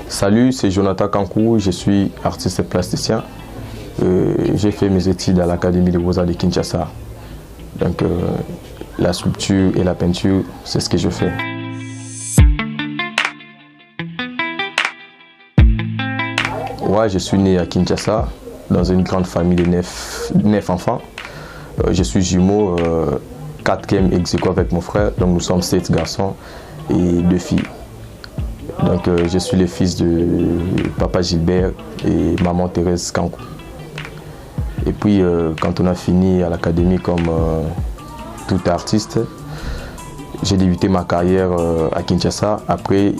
Salut, c'est Jonathan Kankou, je suis artiste plasticien. J'ai fait mes études à l'Académie des Beaux-Arts de Kinshasa. Donc la sculpture et la peinture, c'est ce que je fais. Ouais, je suis né à Kinshasa, dans une grande famille de 9 enfants. Je suis jumeau, 4e ex-aequo avec mon frère, donc nous sommes 7 garçons et 2 filles. Donc je suis le fils de papa Gilbert et maman Thérèse Kankou. Et puis quand on a fini à l'académie comme tout artiste, j'ai débuté ma carrière à Kinshasa. Après,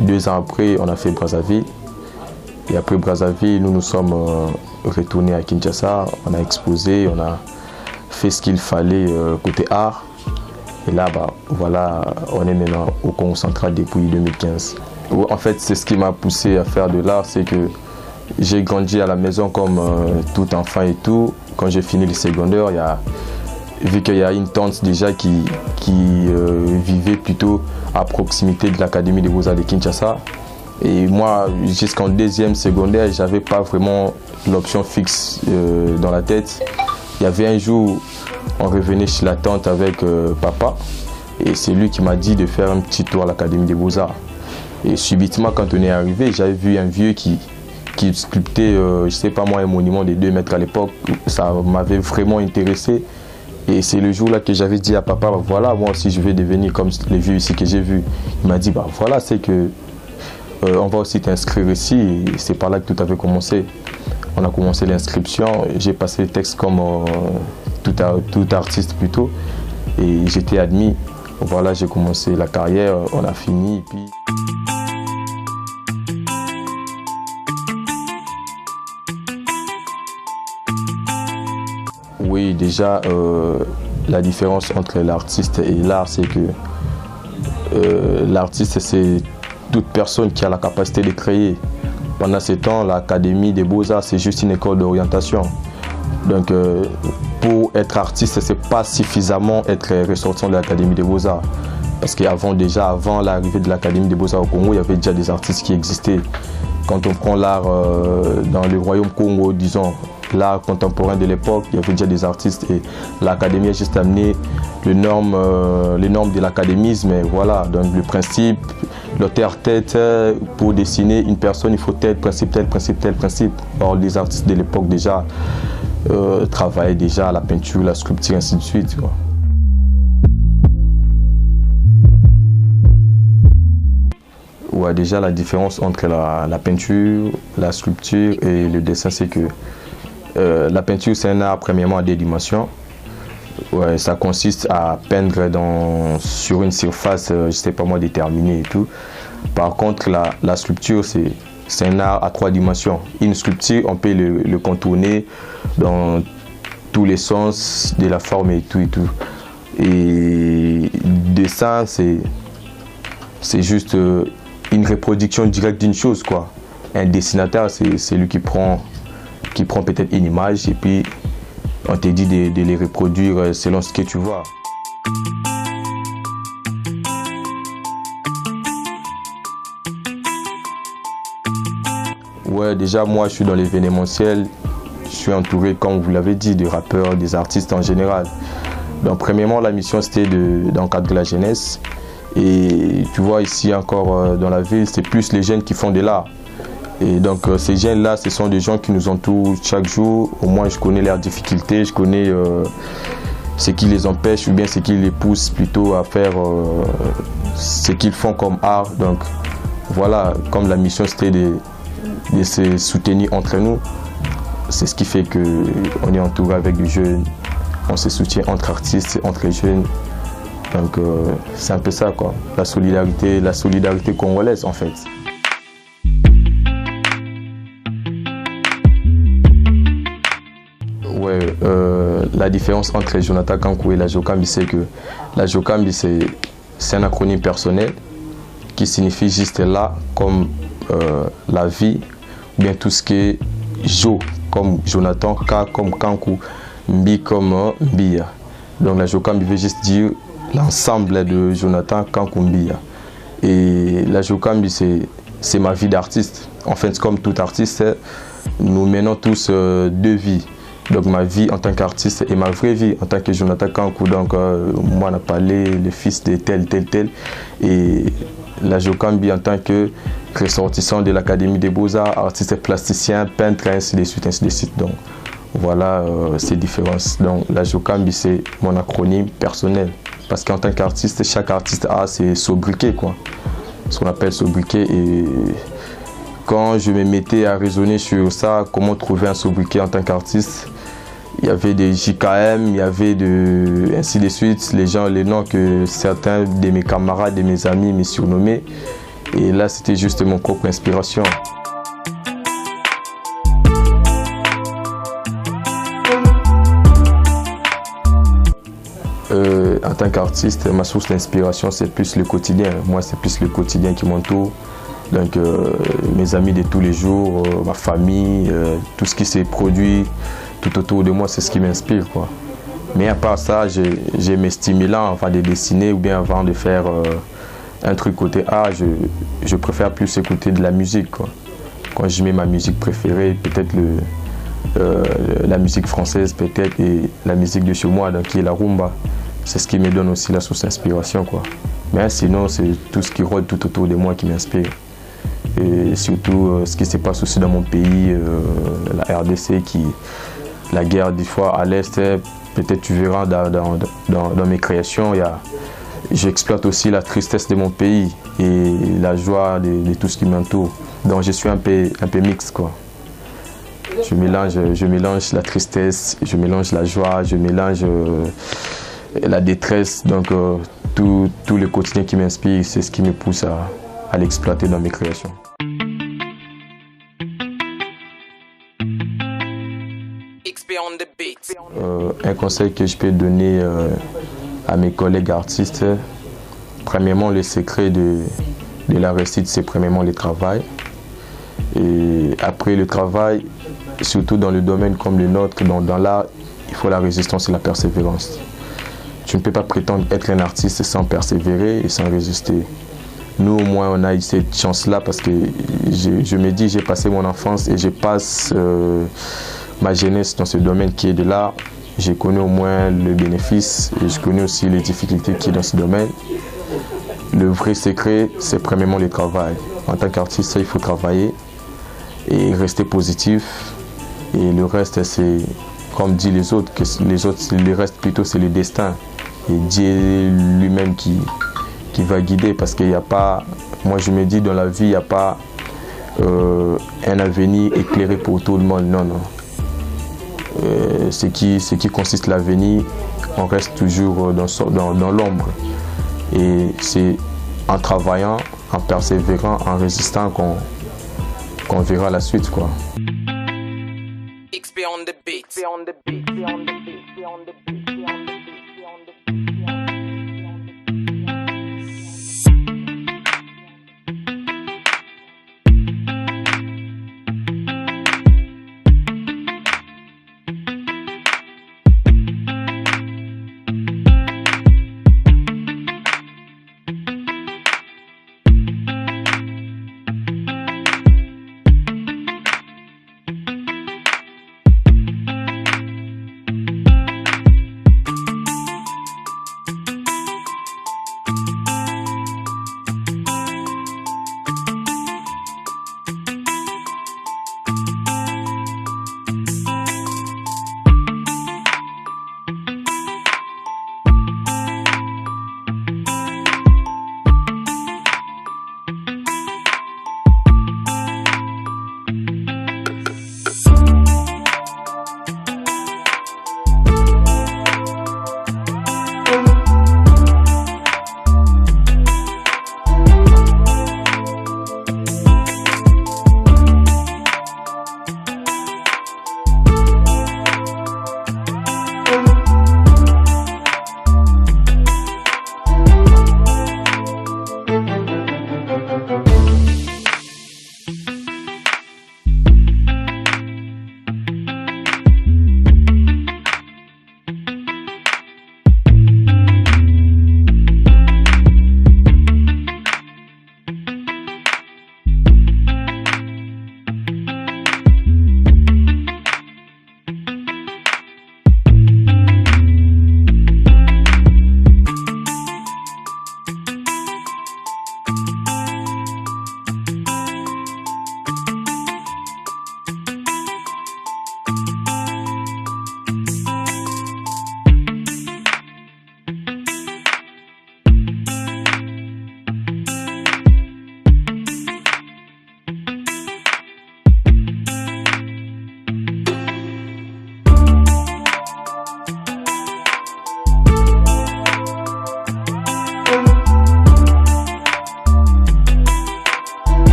2 ans après, on a fait Brazzaville. Et après Brazzaville, nous nous sommes retournés à Kinshasa. On a exposé, on a fait ce qu'il fallait côté art. Et là, voilà, on est maintenant au Congo central depuis 2015. En fait, c'est ce qui m'a poussé à faire de l'art, c'est que j'ai grandi à la maison comme tout enfant et tout. Quand j'ai fini le secondaire, vu qu'il y a une tante déjà qui vivait plutôt à proximité de l'Académie des Beaux-Arts de Kinshasa. Et moi, jusqu'en 2e secondaire, je n'avais pas vraiment l'option fixe dans la tête. Il y avait un jour, on revenait chez la tante avec papa. Et c'est lui qui m'a dit de faire un petit tour à l'Académie des Beaux-Arts. Et subitement, quand on est arrivé, j'avais vu un vieux qui sculptait, je ne sais pas moi, un monument de 2 mètres à l'époque. Ça m'avait vraiment intéressé. Et c'est le jour-là que j'avais dit à papa, voilà, moi aussi je vais devenir comme les vieux ici que j'ai vus. Il m'a dit, voilà, c'est que on va aussi t'inscrire ici. Et c'est par là que tout avait commencé. On a commencé l'inscription. J'ai passé le texte comme tout artiste plutôt. Et j'étais admis. Voilà, j'ai commencé la carrière, on a fini. Et puis... Oui, déjà, la différence entre l'artiste et l'art, c'est que l'artiste, c'est toute personne qui a la capacité de créer. Pendant ce temps, l'Académie des Beaux-Arts, c'est juste une école d'orientation. Donc, pour être artiste, c'est pas suffisamment être ressortissant de l'Académie des Beaux-Arts. Parce qu'avant l'arrivée de l'Académie des Beaux-Arts au Congo, il y avait déjà des artistes qui existaient. Quand on prend l'art dans le royaume Congo, disons, l'art contemporain de l'époque, il y avait déjà des artistes et l'Académie a juste amené les normes de l'académisme. Voilà, donc le principe, l'auteur-tête, pour dessiner une personne, il faut tel principe, tel principe, tel principe. Or, les artistes de l'époque déjà travaillaient déjà la peinture, la sculpture, ainsi de suite. Quoi. Ouais, déjà la différence entre la peinture, la sculpture et le dessin, c'est que la peinture, c'est un art premièrement à 2 dimensions. Ouais, ça consiste à peindre sur une surface, je ne sais pas moi, déterminée et tout. Par contre, la sculpture, c'est un art à 3 dimensions. Une sculpture, on peut le contourner dans tous les sens de la forme et tout et tout. Et le dessin, c'est juste une reproduction directe d'une chose, quoi. Un dessinateur, c'est lui qui prend peut-être une image et puis on te dit de les reproduire selon ce que tu vois. Ouais, déjà moi je suis dans l'événementiel, je suis entouré, comme vous l'avez dit, de rappeurs, des artistes en général. Donc premièrement, la mission c'était d'encadrer la jeunesse. Et tu vois ici encore dans la ville, c'est plus les jeunes qui font de l'art. Et donc ces jeunes-là, ce sont des gens qui nous entourent chaque jour. Au moins je connais leurs difficultés, je connais ce qui les empêche ou bien ce qui les pousse plutôt à faire ce qu'ils font comme art. Donc voilà, comme la mission c'était de se soutenir entre nous, c'est ce qui fait qu'on est entouré avec des jeunes, on se soutient entre artistes, entre jeunes. Donc c'est un peu ça, quoi, la solidarité congolaise en fait. Ouais, la différence entre Jonathan Kankou et la Jokambi, c'est que la Jokambi, c'est un acronyme personnel qui signifie juste là comme la vie, ou bien tout ce qui est Jo comme Jonathan, K comme Kankou, Mbi comme Mbia. Donc la Jokambi veut juste dire l'ensemble de Jonathan Kankou Mbia. Et la Jokambi, c'est c'est ma vie d'artiste. En fait, comme tout artiste, nous menons tous deux vies. Donc ma vie en tant qu'artiste et ma vraie vie en tant que Jonathan Kankou. Donc moi, on a parlé le fils de tel. Et la Jokambi en tant que ressortissant de l'Académie des Beaux-Arts, artiste plasticien, peintre, ainsi de suite, ainsi de suite. Donc voilà ces différences. Donc la Jokambi, c'est mon acronyme personnel. Parce qu'en tant qu'artiste, chaque artiste a ses sobriquets, quoi. Ce qu'on appelle sobriquet. Et quand je me mettais à raisonner sur ça, comment trouver un sobriquet en tant qu'artiste, il y avait des JKM, il y avait ainsi de suite, les noms que certains de mes camarades, de mes amis me surnommaient. Et là, c'était juste mon propre inspiration. En tant qu'artiste, ma source d'inspiration, c'est plus le quotidien. Moi, c'est plus le quotidien qui m'entoure. Donc, mes amis de tous les jours, ma famille, tout ce qui s'est produit tout autour de moi, c'est ce qui m'inspire, quoi. Mais à part ça, j'ai mes stimulants avant de dessiner ou bien avant de faire un truc côté art, je préfère plus écouter de la musique, quoi. Quand je mets ma musique préférée, peut-être la musique française, peut-être, et la musique de chez moi, donc, qui est la rumba. C'est ce qui me donne aussi la source d'inspiration, quoi. Mais sinon, c'est tout ce qui rôde tout autour de moi qui m'inspire. Et surtout ce qui se passe aussi dans mon pays, la RDC, la guerre des fois à l'Est, peut-être tu verras dans mes créations, j'exploite aussi la tristesse de mon pays et la joie de tout ce qui m'entoure. Donc je suis un peu mixte, quoi. Je mélange la tristesse, je mélange la joie, je mélange la détresse. Donc tout le quotidien qui m'inspire, c'est ce qui me pousse à l'exploiter dans mes créations. Un conseil que je peux donner à mes collègues artistes, premièrement, le secret de la réussite, c'est premièrement le travail. Et après le travail, surtout dans le domaine comme le nôtre, dans l'art, il faut la résistance et la persévérance. Tu ne peux pas prétendre être un artiste sans persévérer et sans résister. Nous, au moins, on a eu cette chance-là parce que je me dis, j'ai passé mon enfance et je passe ma jeunesse dans ce domaine qui est de l'art. J'ai connu au moins le bénéfice et je connais aussi les difficultés qui sont dans ce domaine. Le vrai secret, c'est premièrement le travail. En tant qu'artiste, il faut travailler et rester positif. Et le reste, c'est, comme disent les autres, le reste plutôt, c'est le destin. Et Dieu lui-même qui va guider, parce qu'il n'y a pas, moi je me dis dans la vie, il n'y a pas un avenir éclairé pour tout le monde, non. Ce qui consiste l'avenir, on reste toujours dans l'ombre. Et c'est en travaillant, en persévérant, en résistant qu'on verra la suite, quoi. XP on the beat.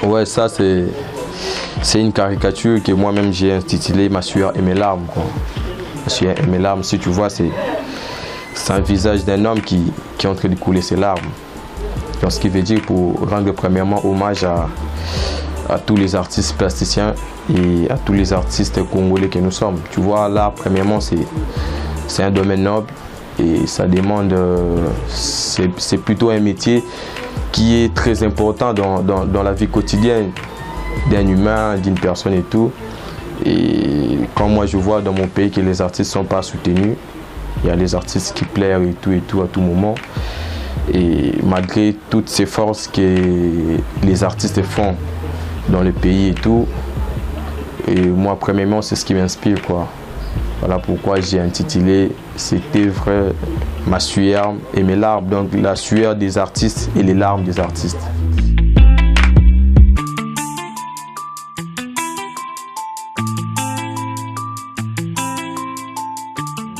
Ouais, ça c'est une caricature que moi-même j'ai intitulée Ma sueur et mes larmes, quoi. Ma sueur et mes larmes, si tu vois, c'est un visage d'un homme qui est en train de couler ses larmes. Donc, ce qui veut dire pour rendre premièrement hommage à tous les artistes plasticiens et à tous les artistes congolais que nous sommes. Tu vois, là, premièrement, c'est un domaine noble et ça demande, c'est plutôt un métier qui est très important dans la vie quotidienne d'un humain, d'une personne et tout. Et quand moi je vois dans mon pays que les artistes ne sont pas soutenus, il y a les artistes qui pleurent et tout à tout moment. Et malgré toutes ces forces que les artistes font dans le pays et tout, et moi premièrement c'est ce qui m'inspire, quoi. Voilà pourquoi j'ai intitulé cette œuvre Ma sueur et mes larmes, donc la sueur des artistes et les larmes des artistes.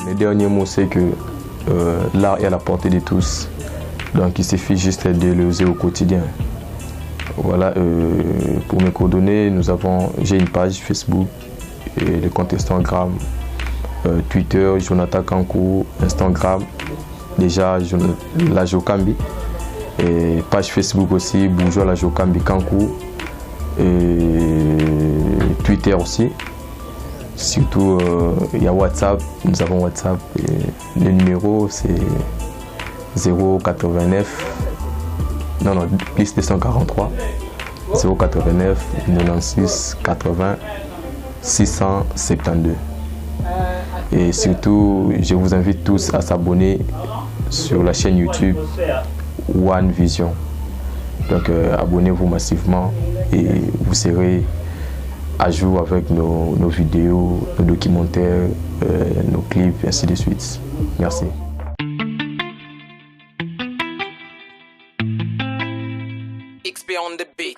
Le dernier mot, c'est que l'art est à la portée de tous, donc il suffit juste de l'user au quotidien. Voilà, pour mes coordonnées, j'ai une page Facebook, et le compte Instagram, Twitter, Jonathan Kankou, Instagram, déjà la Jokambi, et page Facebook aussi, Bourgeois la Jokambi Kankou, et Twitter aussi. Surtout, il y a WhatsApp, nous avons WhatsApp, et le numéro c'est 089, non, plus 243, 089 96 80 672. Et surtout, je vous invite tous à s'abonner sur la chaîne YouTube One Vision. Donc abonnez-vous massivement et vous serez à jour avec nos vidéos, nos documentaires, nos clips, ainsi de suite. Merci. XP on the beat.